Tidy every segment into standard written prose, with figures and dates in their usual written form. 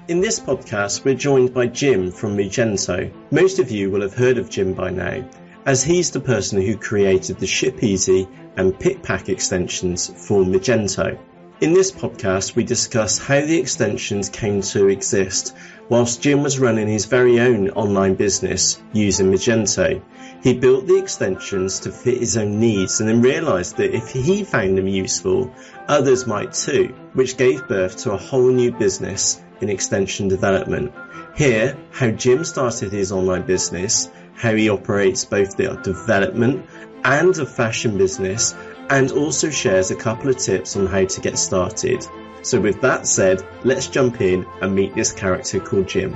In this podcast, we're joined by Jim from Moogento. Most of you will have heard of Jim by now, as he's the person who created the ShipEasy and PickPack extensions for Magento. In this podcast, we discuss how the extensions came to exist whilst Jim was running his very own online business using Magento. He built the extensions to fit his own needs and then realised that if he found them useful, others might too, which gave birth to a whole new business in extension development. Here, how Jim started his online business, how he operates both the development and a fashion business, and also shares a couple of tips on how to get started. So with that said, let's jump in and meet this character called Jim.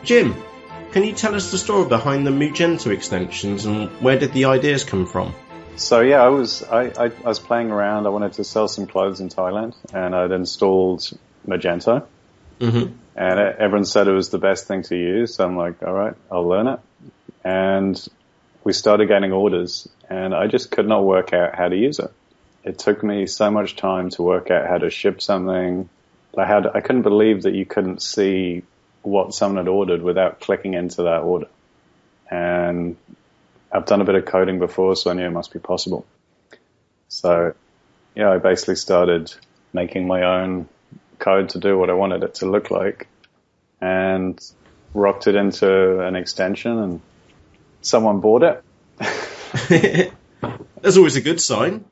Jim, can you tell us the story behind the Moogento extensions and where did the ideas come from? So yeah, I was playing around. I wanted to sell some clothes in Thailand, and I'd installed Magento. Mm-hmm. And everyone said it was the best thing to use. So I'm like, all right, I'll learn it. And we started getting orders, and I just could not work out how to use it. It took me so much time to work out how to ship something. I couldn't believe that you couldn't see what someone had ordered without clicking into that order. And I've done a bit of coding before, so I knew it must be possible. So, yeah, I basically started making my own code to do what I wanted it to look like and rocked it into an extension, and someone bought it. That's always a good sign.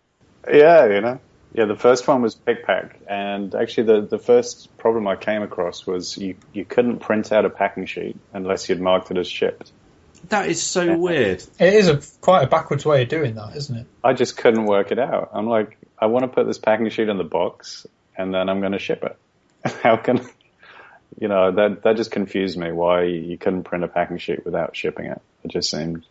Yeah, you know. Yeah, the first one was PickPack, and actually the first problem I came across was you couldn't print out a packing sheet unless you'd marked it as shipped. That is so weird. It is quite a backwards way of doing that, isn't it? I just couldn't work it out. I'm like, I want to put this packing sheet in the box, and then I'm going to ship it. How can, you know, that just confused me, why you couldn't print a packing sheet without shipping it. It just seemed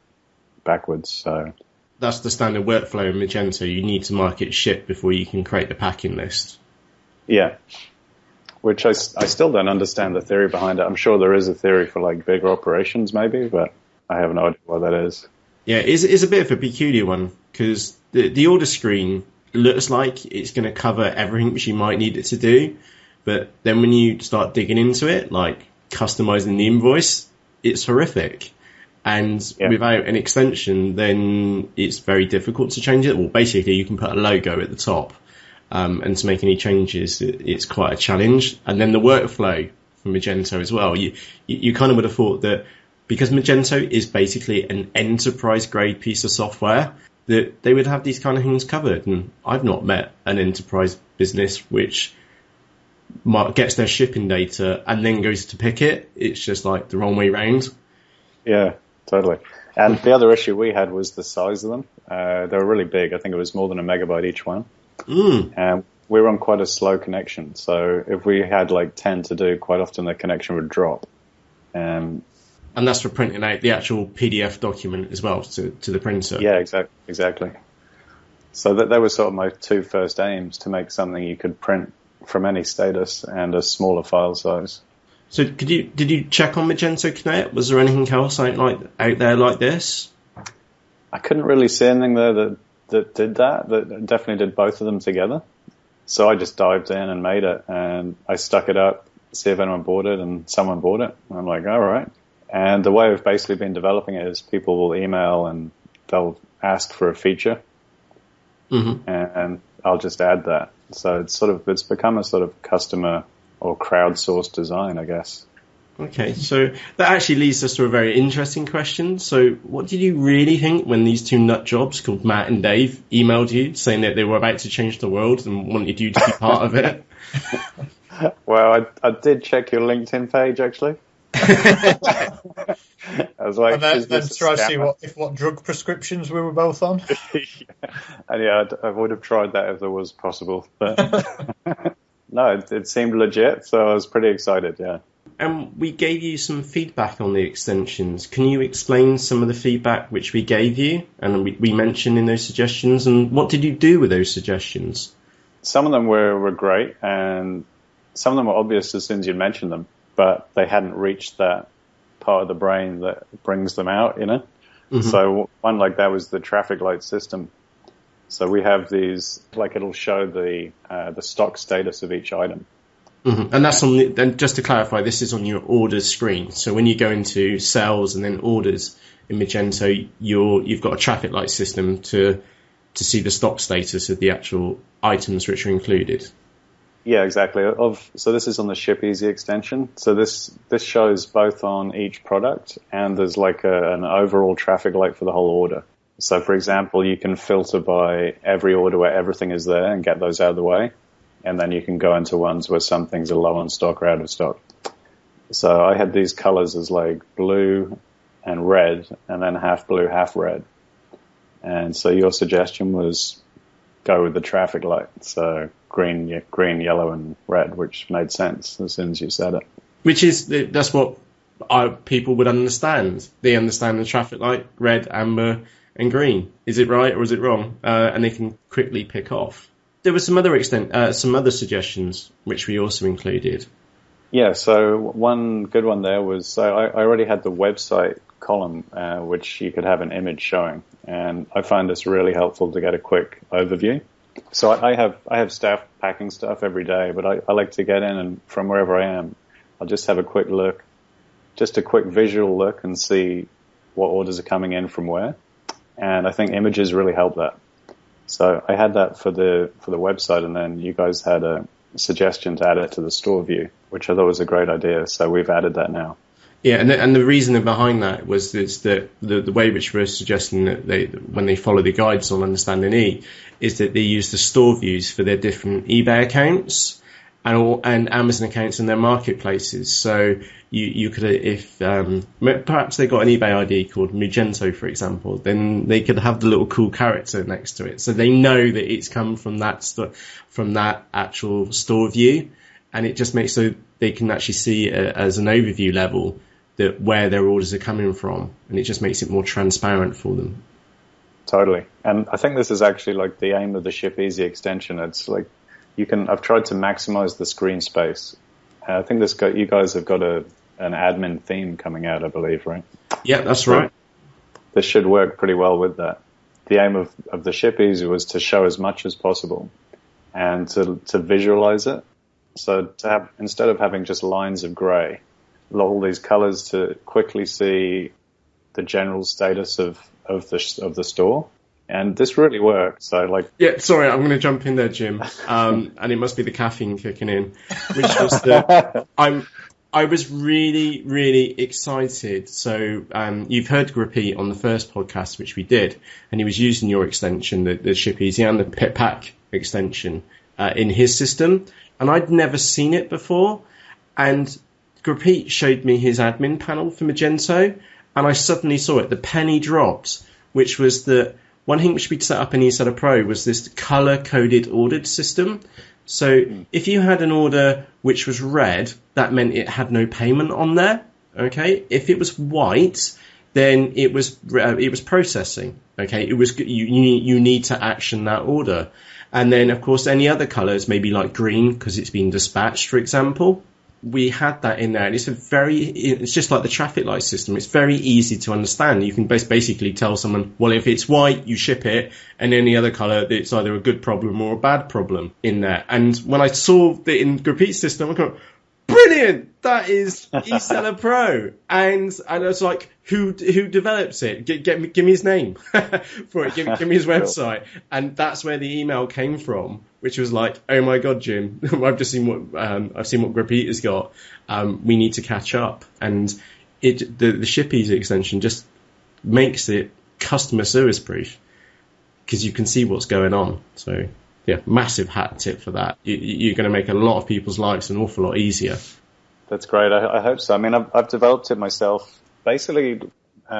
backwards, so... That's the standard workflow in Magento. You need to mark it shipped before you can create the packing list. Yeah. Which I still don't understand the theory behind it. I'm sure there is a theory for like bigger operations maybe, but I have no idea what that is. Yeah, it's a bit of a peculiar one because the order screen looks like it's going to cover everything which you might need it to do. But then when you start digging into it, like customizing the invoice, it's horrific. And without an extension, then it's very difficult to change it. Well, basically, you can put a logo at the top, and to make any changes, it's quite a challenge. And then the workflow for Magento as well. You kind of would have thought that because Magento is basically an enterprise-grade piece of software, that they would have these kind of things covered. And I've not met an enterprise business which gets their shipping data and then goes to pick it. It's just like the wrong way round. Yeah. Totally. And the other issue we had was the size of them. They were really big. I think it was more than a megabyte each one. And we were on quite a slow connection. So if we had like 10 to do, quite often the connection would drop. And that's for printing out the actual PDF document as well to the printer. Yeah, exactly. So they were sort of my two first aims, to make something you could print from any status and a smaller file size. So did you check on Magento Connect? Was there anything else out there like this? I couldn't really see anything there that did that. That definitely did both of them together. So I just dived in and made it, and I stuck it up, see if anyone bought it, and someone bought it. And I'm like, all right. And the way I've basically been developing it is people will email and they'll ask for a feature, and I'll just add that. So it's become a sort of customer or crowdsourced design, I guess. Okay, so that actually leads us to a very interesting question. So what did you really think when these two nut jobs called Matt and Dave emailed you saying that they were about to change the world and wanted you to be part of it? Well, I did check your LinkedIn page, actually. I was like, and then try to see what drug prescriptions we were both on. And yeah, I would have tried that if there was possible. But no, it seemed legit, so I was pretty excited, yeah. And we gave you some feedback on the extensions. Can you explain some of the feedback which we gave you and we mentioned in those suggestions, and what did you do with those suggestions? Some of them were great, and some of them were obvious as soon as you mentioned them, but they hadn't reached that part of the brain that brings them out, you know? Mm-hmm. So one like that was the traffic light system. So we have these, like it'll show the stock status of each item. Mm-hmm. And that's and just to clarify, this is on your orders screen. So when you go into sales and then orders in Magento, you've got a traffic light system to see the stock status of the actual items which are included. Yeah, exactly. So this is on the ShipEasy extension. So this shows both on each product, and there's like an overall traffic light for the whole order. So for example, you can filter by every order where everything is there and get those out of the way. And then you can go into ones where some things are low on stock or out of stock. So I had these colors as like blue and red, and then half blue, half red. And so your suggestion was go with the traffic light. So green, yellow, and red, which made sense as soon as you said it. That's what people would understand. They understand the traffic light, red, amber, and green. Is it right or is it wrong? And they can quickly pick off. There were some other suggestions which we also included. Yeah, so one good one there was, so I already had the website column, which you could have an image showing, and I find this really helpful to get a quick overview. So I have staff packing stuff every day, but I like to get in, and from wherever I am, I'll just have a quick look, just a quick visual look, and see what orders are coming in from where. And I think images really help that. So I had that for the website, and then you guys had a suggestion to add it to the store view, which I thought was a great idea. So we've added that now. Yeah, and the reason behind that was that the way which we're suggesting that when they follow the guides on UnderstandingE is that they use the store views for their different eBay accounts and Amazon accounts in their marketplaces. So you could, if perhaps they got an eBay ID called Moogento, for example, then they could have the little cool character next to it, so they know that it's come from that actual store view, and it just makes so they can actually see as an overview level that where their orders are coming from, and it just makes it more transparent for them. Totally, and I think this is actually like the aim of the ShipEasy extension. It's like I've tried to maximize the screen space. I think you guys have got an admin theme coming out, I believe, right? Yeah, that's right. This should work pretty well with that. The aim of the ShipEasy was to show as much as possible and to visualize it. So to have, instead of having just lines of gray, all these colors, to quickly see the general status of the store. And this really worked. So yeah, sorry, I'm going to jump in there, Jim. And it must be the caffeine kicking in, which was that I was really, really excited. So you've heard Grippy on the first podcast, which we did, and he was using your extension, the ShipEasy and the PickPack extension in his system, and I'd never seen it before. And Grippy showed me his admin panel for Magento, and I suddenly saw it. The penny dropped, which was the one thing which we'd set up in eSeller Pro was this color-coded ordered system. So if you had an order which was red, that meant it had no payment on there. Okay, if it was white, then it was processing. Okay, it was you need to action that order, and then of course any other colors, maybe like green because it's been dispatched, for example. We had that in there, and it's just like the traffic light system. It's very easy to understand. You can basically tell someone, well, if it's white, you ship it, and any other color, it's either a good problem or a bad problem in there. And when I saw that in Grippy's system, I go, brilliant! That is eSeller Pro. And I was like, who develops it? Give me his name for it. Give me his website. And that's where the email came from, which was like, oh my God, Jim, I've just seen what Grippy has got. We need to catch up. And the ShipEasy extension just makes it customer service proof because you can see what's going on. So yeah, massive hat tip for that. You're going to make a lot of people's lives an awful lot easier. That's great. I hope so. I mean, I've developed it myself. Basically,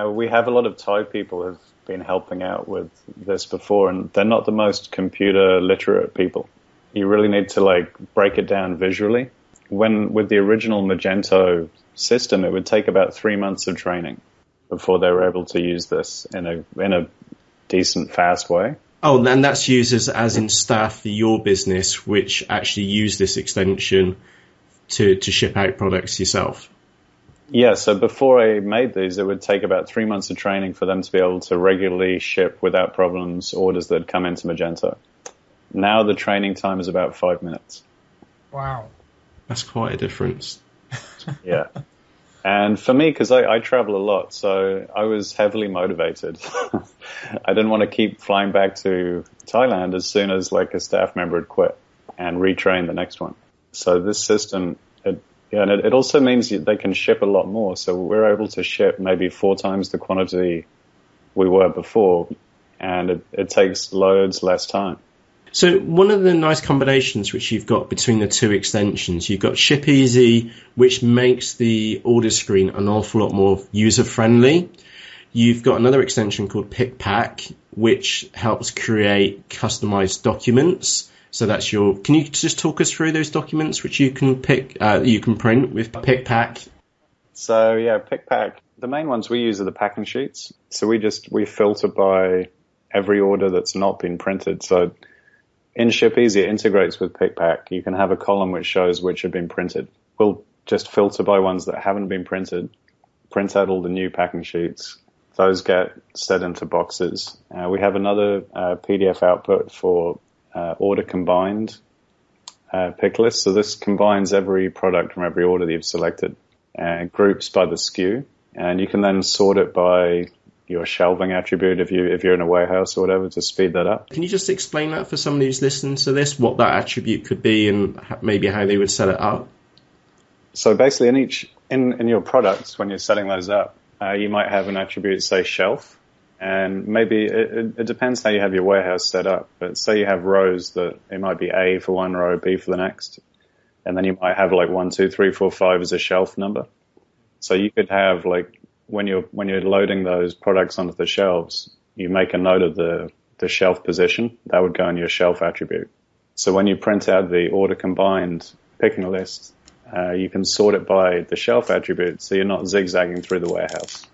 we have a lot of Thai people who've been helping out with this before, and they're not the most computer literate people. You really need to break it down visually. With the original Magento system, it would take about 3 months of training before they were able to use this in a decent, fast way. Oh, and that's users as in staff for your business, which actually use this extension to ship out products yourself. Yeah, so before I made these, it would take about 3 months of training for them to be able to regularly ship without problems orders that come into Magento. Now the training time is about 5 minutes. Wow. That's quite a difference. Yeah. And for me, because I travel a lot, so I was heavily motivated. I didn't want to keep flying back to Thailand as soon as like a staff member had quit and retrain the next one. So this system, it also means they can ship a lot more. So we're able to ship maybe 4 times the quantity we were before, and it takes loads less time. So one of the nice combinations which you've got between the two extensions, you've got ShipEasy, which makes the order screen an awful lot more user-friendly. You've got another extension called PickPack, which helps create customized documents. So that's can you just talk us through those documents which you can print with PickPack? So yeah, PickPack, the main ones we use are the packing sheets. So we filter by every order that's not been printed. So in ShipEasy, it integrates with PickPack. You can have a column which shows which have been printed. We'll just filter by ones that haven't been printed, print out all the new packing sheets. Those get set into boxes. We have another PDF output for order combined pick list. So this combines every product from every order that you've selected and groups by the SKU. And you can then sort it by your shelving attribute if you're in a warehouse or whatever to speed that up. Can you just explain that for somebody who's listening to this, what that attribute could be and maybe how they would set it up? So basically in your products, when you're setting those up, you might have an attribute, say shelf, and maybe it depends how you have your warehouse set up. But say you have rows that it might be A for one row, B for the next, and then you might have like 1, 2, 3, 4, 5 as a shelf number. So you could have like when you're loading those products onto the shelves, you make a note of the shelf position. That would go in your shelf attribute. So when you print out the order combined picking list, you can sort it by the shelf attribute, so you're not zigzagging through the warehouse.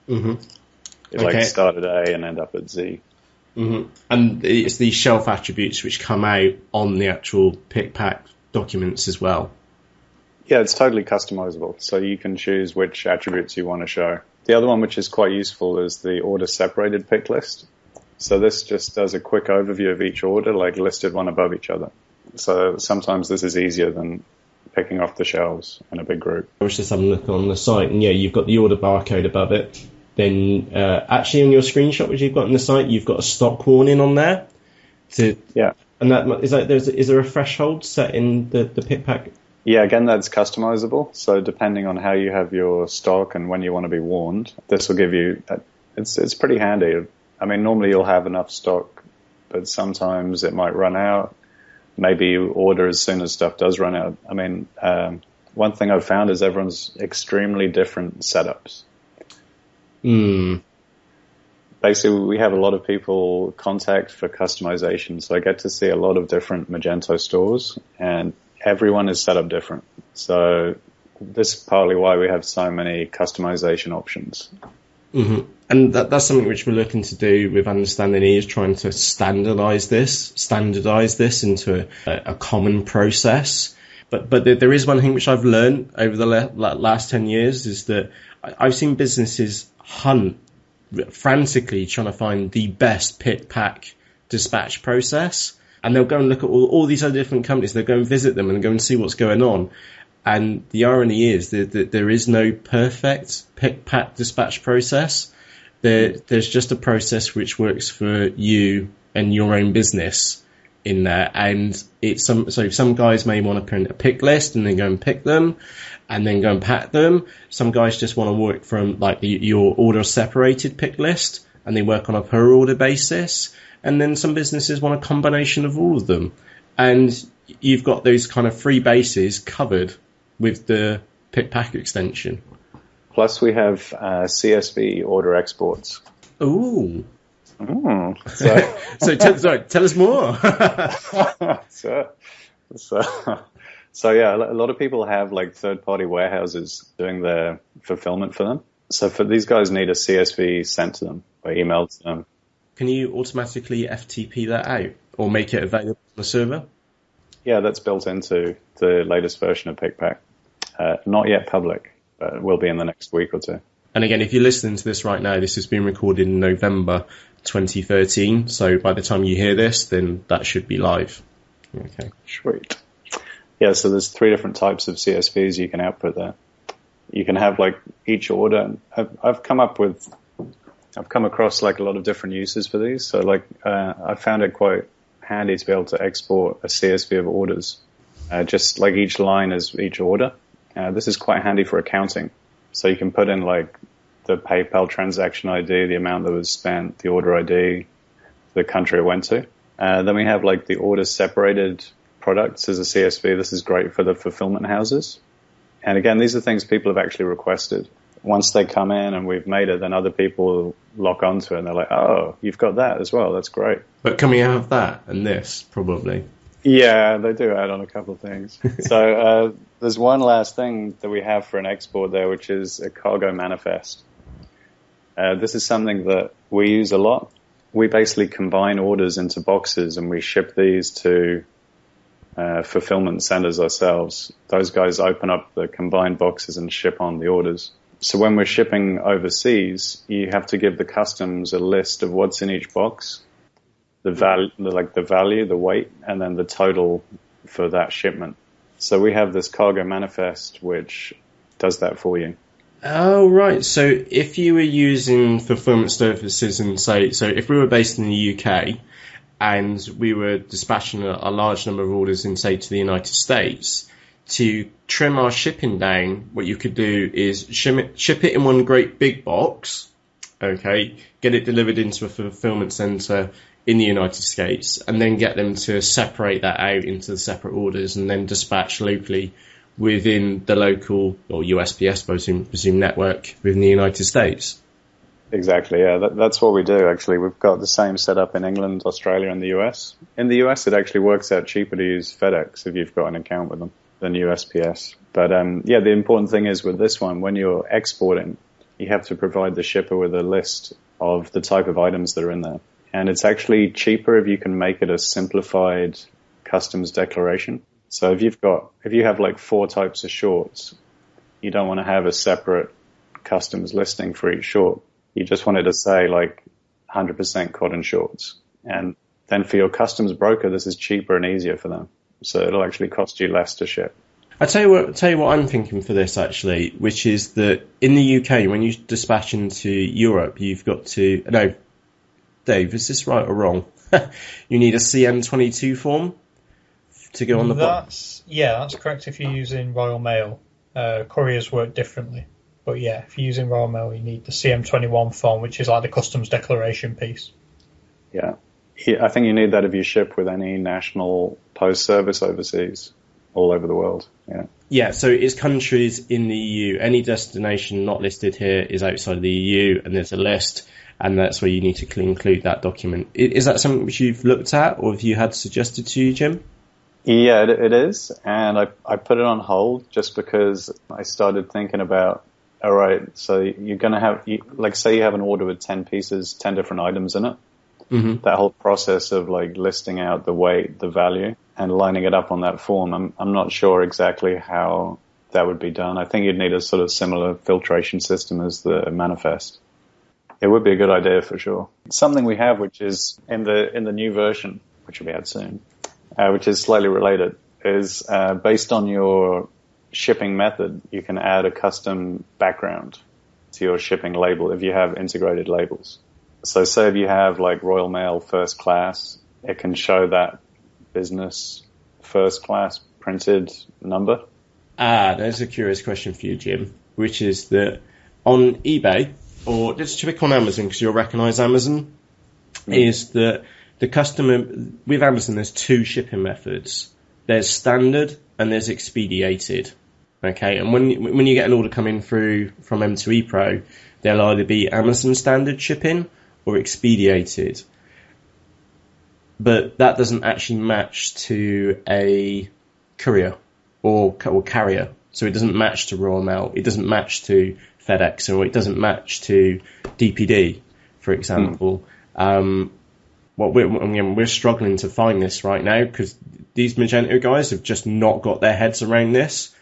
Mm-hmm. You like start at A and end up at Z. Mm-hmm. And it's these shelf attributes which come out on the actual PickPack documents as well. Yeah, it's totally customizable, so you can choose which attributes you want to show. The other one, which is quite useful, is the order separated pick list. So this just does a quick overview of each order, like listed one above each other. So sometimes this is easier than picking off the shelves in a big group. I was just having a look on the site, and yeah, you've got the order barcode above it. Then actually on your screenshot which you've got on the site, you've got a stock warning on there. Yeah. And is there a threshold set in the PickPack? Yeah, again, that's customizable. So depending on how you have your stock and when you want to be warned, this will give you, it's pretty handy. I mean, normally you'll have enough stock, but sometimes it might run out. Maybe you order as soon as stuff does run out. I mean, one thing I've found is everyone's extremely different setups. Basically, we have a lot of people contact for customization, so I get to see a lot of different Magento stores, and everyone is set up different. So this is partly why we have so many customization options. Mm-hmm. And that's something which we're looking to do with UnderstandingE, is trying to standardize this into a common process. But there is one thing which I've learned over the last 10 years is that I've seen businesses hunt frantically trying to find the best PickPack dispatch process. And they'll go and look at all these other different companies. They'll go and visit them and go and see what's going on. And the irony is that there is no perfect PickPack dispatch process. There's just a process which works for you and your own business in there. And some guys may want to print a pick list and then go and pick them and then go and pack them. Some guys just want to work from like your order separated pick list and they work on a per order basis. And then some businesses want a combination of all of them. And you've got those kind of free bases covered with the PickPack extension. Plus we have CSV order exports. Ooh. So tell us more. So yeah, a lot of people have like third-party warehouses doing their fulfillment for them. So for these guys need a CSV sent to them or emailed to them. Can you automatically FTP that out or make it available on the server? Yeah, that's built into the latest version of PickPack. Not yet public. but it will be in the next week or two. And again, if you're listening to this right now, this has been recorded in November 2013. So by the time you hear this, then that should be live. Okay. Sweet. Yeah, so there's 3 different types of CSVs you can output there. You can have like each order. I've come across like a lot of different uses for these. So like I found it quite handy to be able to export a CSV of orders, just like each line is each order. This is quite handy for accounting. So you can put in like the PayPal transaction ID, the amount that was spent, the order ID, the country it went to. Then we have like the order separated products as a CSV. This is great for the fulfillment houses. And again, these are things people have actually requested. Once they come in and we've made it, then other people lock onto it and they're like, oh, you've got that as well. That's great. But can we have that and this, probably? Yeah, they do add on a couple of things. So there's one last thing that we have for an export there, which is a cargo manifest. This is something that we use a lot. We basically combine orders into boxes and we ship these to fulfillment centers ourselves. Those guys open up the combined boxes and ship on the orders. So when we're shipping overseas, you have to give the customs a list of what's in each box, the value, the weight, and then the total for that shipment. So we have this cargo manifest which does that for you. Oh, right. So if you were using fulfillment services and so if we were based in the UK and we were dispatching a large number of orders in, say, to the United States, to trim our shipping down, what you could do is ship it in one great big box, okay, get it delivered into a fulfillment center in the United States, and then get them to separate that out into the separate orders and then dispatch locally within the local or USPS, presume network within the United States. Exactly, yeah. That's what we do, actually. We've got the same setup in England, Australia, and the US. In the US, it actually works out cheaper to use FedEx if you've got an account with them than USPS. But, yeah, the important thing is with this one, when you're exporting, you have to provide the shipper with a list of the type of items that are in there. And it's actually cheaper if you can make it a simplified customs declaration. So if you have like 4 types of shorts, you don't want to have a separate customs listing for each short. You just want it to say like 100% cotton shorts. And then for your customs broker, this is cheaper and easier for them. So it'll actually cost you less to ship. I'll tell you what I'm thinking for this, actually, which is that in the UK, when you dispatch into Europe, you've got to... No, Dave, is this right or wrong? You need a CM22 form to go on the box. Yeah, that's correct if you're using Royal Mail. Couriers work differently. But yeah, if you're using Royal Mail, you need the CM21 form, which is like the customs declaration piece. Yeah. I think you need that if you ship with any national post service overseas, all over the world. Yeah. Yeah, so it's countries in the EU. Any destination not listed here is outside of the EU, and there's a list, and that's where you need to include that document. Is that something which you've looked at, or have you had suggested to you, Jim? Yeah, it is. And I put it on hold just because I started thinking about, all right, so you're going to have, like, say you have an order with 10 pieces, 10 different items in it. Mm-hmm. That whole process of like listing out the weight, the value, and lining it up on that form, I'm not sure exactly how that would be done. I think you'd need a sort of similar filtration system as the manifest. It would be a good idea for sure. Something we have, which is in the new version, which will be out soon, which is slightly related, is based on your shipping method, you can add a custom background to your shipping label if you have integrated labels. So say if you have like Royal Mail first class, it can show that business first class printed number. There's a curious question for you, Jim, which is that on eBay, or just check on Amazon because you'll recognize Amazon, is that the customer, with Amazon, there's 2 shipping methods. There's standard and there's expedited. Okay, and when you get an order coming through from M2E Pro, they'll either be Amazon standard shipping or expedited. But that doesn't actually match to a courier or carrier. So it doesn't match to Royal Mail. It doesn't match to FedEx, or it doesn't match to DPD, for example. We're struggling to find this right now because these Magento guys have just not got their heads around this.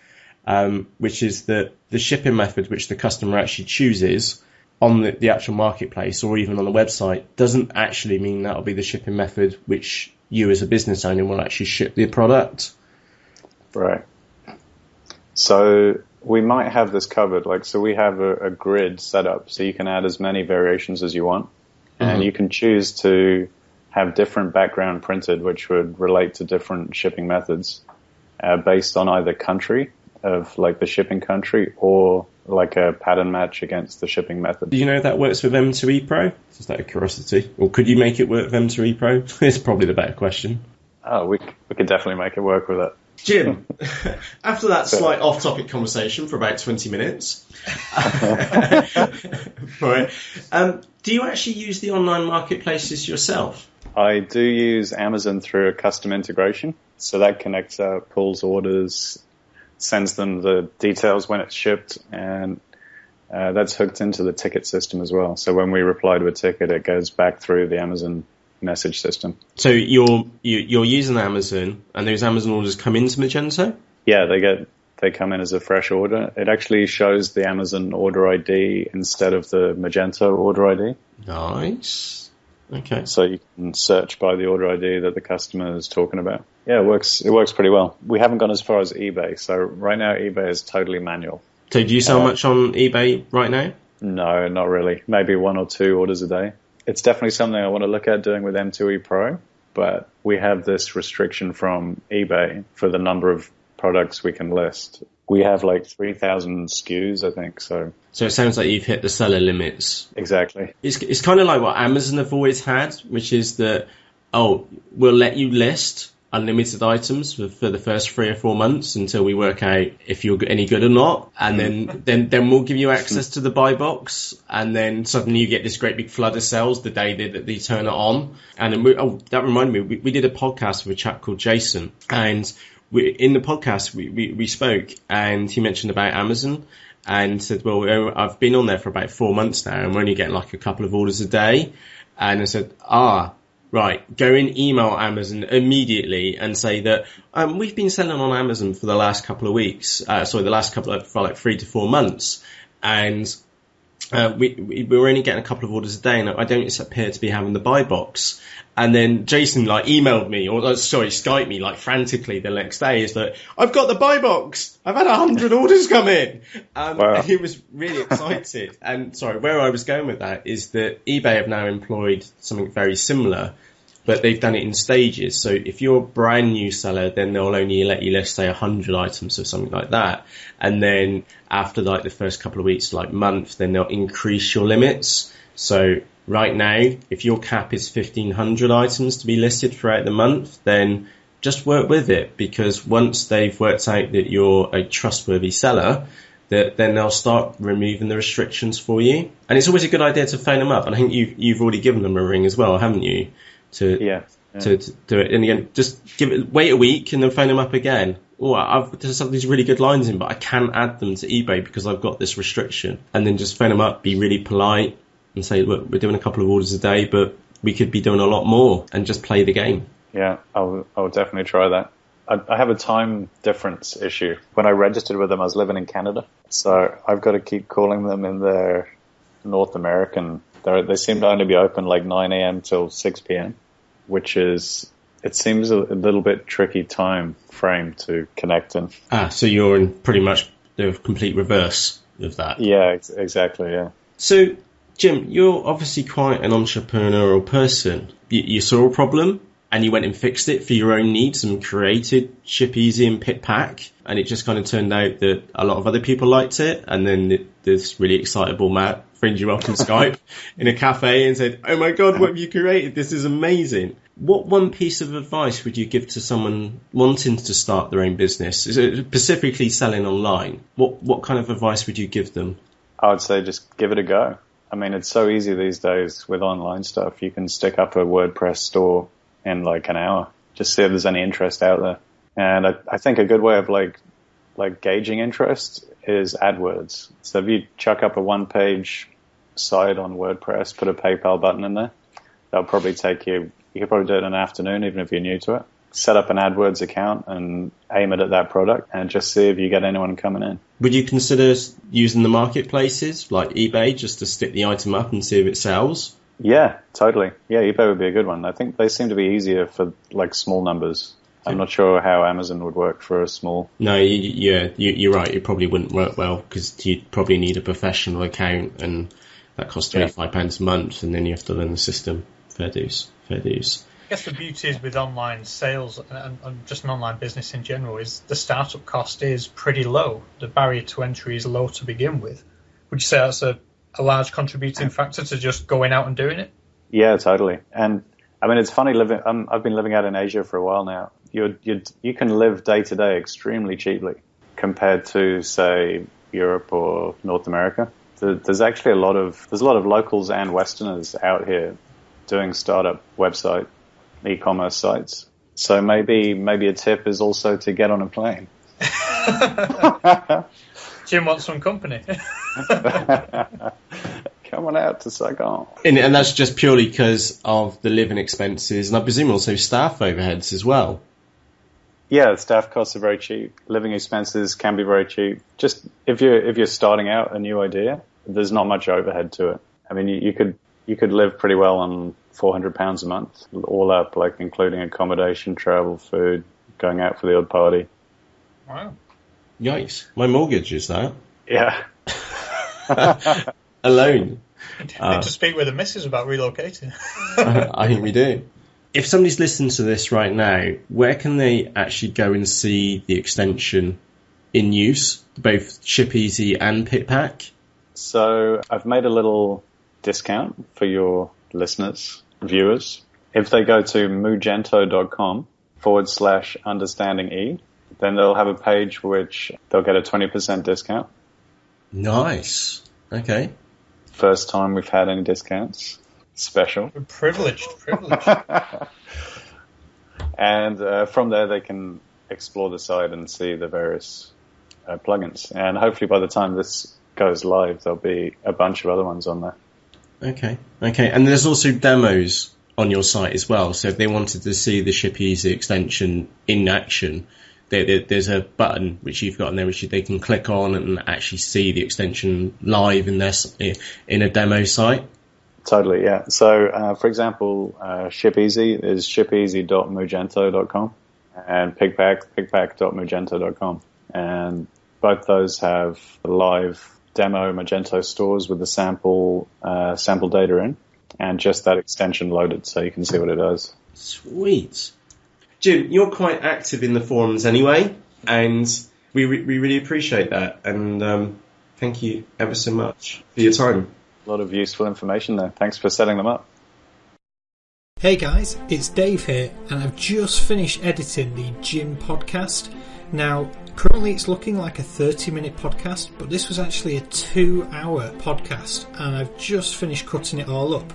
which is that the shipping method which the customer actually chooses on the actual marketplace or even on the website doesn't actually mean that'll be the shipping method which you as a business owner will actually ship the product. Right. So we might have this covered. So we have a grid set up so you can add as many variations as you want. And you can choose to have different background printed, which would relate to different shipping methods based on either country of the shipping country or a pattern match against the shipping method. Do you know if that works with M2E Pro? Just out of curiosity. Or could you make it work with M2E Pro? It's probably the better question. Oh, we could definitely make it work with it. Jim, after that slight off-topic conversation for about 20 minutes, right, do you actually use the online marketplaces yourself? I do use Amazon through a custom integration. So that connects up, pulls orders, sends them the details when it's shipped, and that's hooked into the ticket system as well. So when we reply to a ticket, it goes back through the Amazon message system. So you're using Amazon, and those Amazon orders come into Magento? Yeah, they come in as a fresh order. It actually shows the Amazon order ID instead of the Magento order ID. Nice. Okay. So you can search by the order ID that the customer is talking about. Yeah, it works pretty well. We haven't gone as far as eBay. So right now eBay is totally manual. So do you sell much on eBay right now? No, not really. Maybe 1 or 2 orders a day. It's definitely something I want to look at doing with M2E Pro, but we have this restriction from eBay for the number of products we can list. We have 3,000 SKUs, I think. So it sounds like you've hit the seller limits. Exactly. It's kind of like what Amazon have always had, which is that, we'll let you list unlimited items for the first 3 or 4 months until we work out if you're any good or not, and then we'll give you access to the buy box, and then suddenly you get this great big flood of sales the day that they turn it on. And then that reminded me, we did a podcast with a chap called Jason, and in the podcast we spoke, and he mentioned about Amazon and said, well, I've been on there for about 4 months now, and we're only getting a couple of orders a day. And I said, right, go and email Amazon immediately and say that we've been selling on Amazon for the last couple of weeks, the last couple of, for 3 to 4 months, and we're only getting a couple of orders a day, and I don't appear to be having the buy box. And then Jason emailed me, Skyped me frantically the next day, is that I've got the buy box. I've had 100 orders come in. Wow. And he was really excited. And where I was going with that is that eBay have now employed something very similar, but they've done it in stages. So if you're a brand new seller, then they'll only let you list, say, 100 items or something like that. And then after the first couple of weeks, month, then they'll increase your limits. So right now, if your cap is 1,500 items to be listed throughout the month, then just work with it, because once they've worked out that you're a trustworthy seller, then they'll start removing the restrictions for you. And it's always a good idea to phone them up. And I think you've already given them a ring as well, haven't you? To do it. And again, just wait a week and then phone them up again. There's some of these really good lines in, but I can't add them to eBay because I've got this restriction. And then just phone them up, be really polite, and say, look, we're doing a couple of orders a day, but we could be doing a lot more, and just play the game. Yeah, I'll definitely try that. I have a time difference issue. When I registered with them, I was living in Canada, so I've got to keep calling them in their North American. They seem to only be open 9 a.m. till 6 p.m., which it seems a little bit tricky time frame to connect in. So you're in pretty much the complete reverse of that. Yeah, exactly, yeah. So, Jim, you're obviously quite an entrepreneurial person. You saw a problem and you went and fixed it for your own needs and created ShipEasy and PickPack, and it just kind of turned out that a lot of other people liked it, and then this really excitable Matt phoned you up on Skype in a cafe and said, oh my God, what have you created? This is amazing. What one piece of advice would you give to someone wanting to start their own business, specifically selling online? What kind of advice would you give them? I would say just give it a go. I mean, it's so easy these days with online stuff. You can stick up a WordPress store in an hour. Just see if there's any interest out there. And I think a good way of gauging interest is AdWords. So if you chuck up a one-page site on WordPress, put a PayPal button in there, that'll probably take you could probably do it in an afternoon, even if you're new to it. set up an AdWords account and aim it at that product and just see if you get anyone coming in. Would you consider using the marketplaces like eBay just to stick the item up and see if it sells? Yeah, totally. Yeah, eBay would be a good one. I think they seem to be easier for like small numbers. I'm not sure how Amazon would work for a small... No, you're right. It probably wouldn't work well because you'd probably need a professional account and that costs £25 a month and then you have to learn the system. Fair dues. I guess the beauty is with online sales and just an online business in general is the startup cost is pretty low. The barrier to entry is low to begin with. Would you say that's a large contributing factor to just going out and doing it? Yeah, totally. And I mean, it's funny I've been living out in Asia for a while now. You can live day to day extremely cheaply compared to, say, Europe or North America. There's actually a lot of locals and Westerners out here doing startup website e-commerce sites. So maybe a tip is also to get on a plane. Jim wants some company. Come on out to Saigon. And that's just purely because of the living expenses and I presume also staff overheads as well. Yeah, staff costs are very cheap. Living expenses can be very cheap. Just if you're starting out a new idea, there's not much overhead to it. I mean, you could live pretty well on £400 a month, all up, like including accommodation, travel, food, going out for the odd party. Wow. Yikes. My mortgage is that. Yeah. Alone. You need to speak with the missus about relocating. I think we do. If somebody's listening to this right now, where can they actually go and see the extension in use, both ShipEasy and PickPack? So I've made a little discount for your listeners, viewers. If they go to moogento.com/understandingE, then they'll have a page which they'll get a 20% discount. Nice. Okay. First time we've had any discounts. Special. We're privileged. And from there they can explore the site and see the various plugins. And hopefully by the time this goes live, there'll be a bunch of other ones on there. Okay. And there's also demos on your site as well. So if they wanted to see the ShipEasy extension in action, there's a button which you've got in there which they can click on and actually see the extension live in a demo site. Totally, yeah. So, for example, ShipEasy is shipeasy.moogento.com and PickPack.moogento.com. And both those have live demo Magento stores with the sample data in and just that extension loaded so you can see what it does. Sweet. Jim, you're quite active in the forums anyway, and we really appreciate that. And thank you ever so much for your time. A lot of useful information there. Thanks for setting them up. Hey guys, it's Dave here, and I've just finished editing the Jim podcast. Now, currently it's looking like a 30-minute podcast, but this was actually a 2-hour podcast, and I've just finished cutting it all up.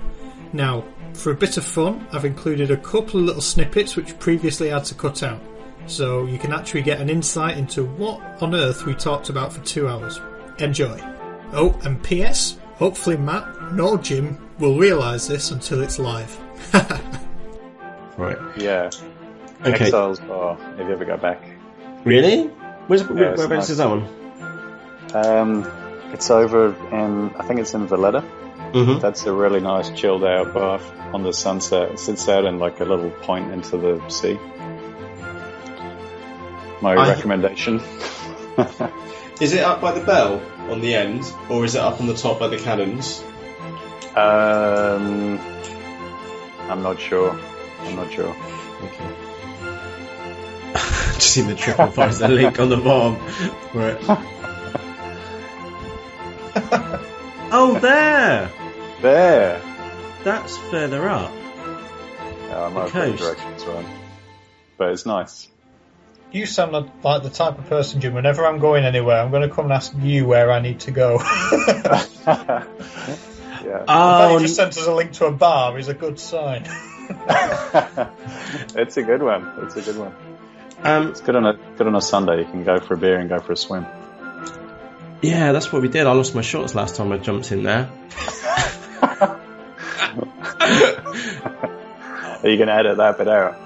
Now, for a bit of fun, I've included a couple of little snippets which previously I had to cut out, so you can actually get an insight into what on earth we talked about for 2 hours. Enjoy. Oh, and P.S., hopefully Matt nor Jim will realise this until it's live. Right. Yeah. Okay. Exiles Bar, if you ever go back. Really? Whereabouts nice. is that one? It's over in, I think it's in Valletta. Mm-hmm. That's a really nice chilled out bar on the sunset. It sits out in like a little point into the sea. My recommendation. Is it up by the bell on the end, or is it up on the top by the cannons? I'm not sure. Okay. Just seen the triple the link on the bottom. Right. Oh, there! There! That's further up. I might have got the directions wrong. But it's nice. You sound like the type of person, Jim, whenever I'm going anywhere, I'm going to come and ask you where I need to go. Yeah. Oh, you just sent us a link to a bar is a good sign. It's a good one. It's good on a Sunday. You can go for a beer and go for a swim. Yeah, that's what we did. I lost my shorts last time I jumped in there. Are you going to edit that bit out?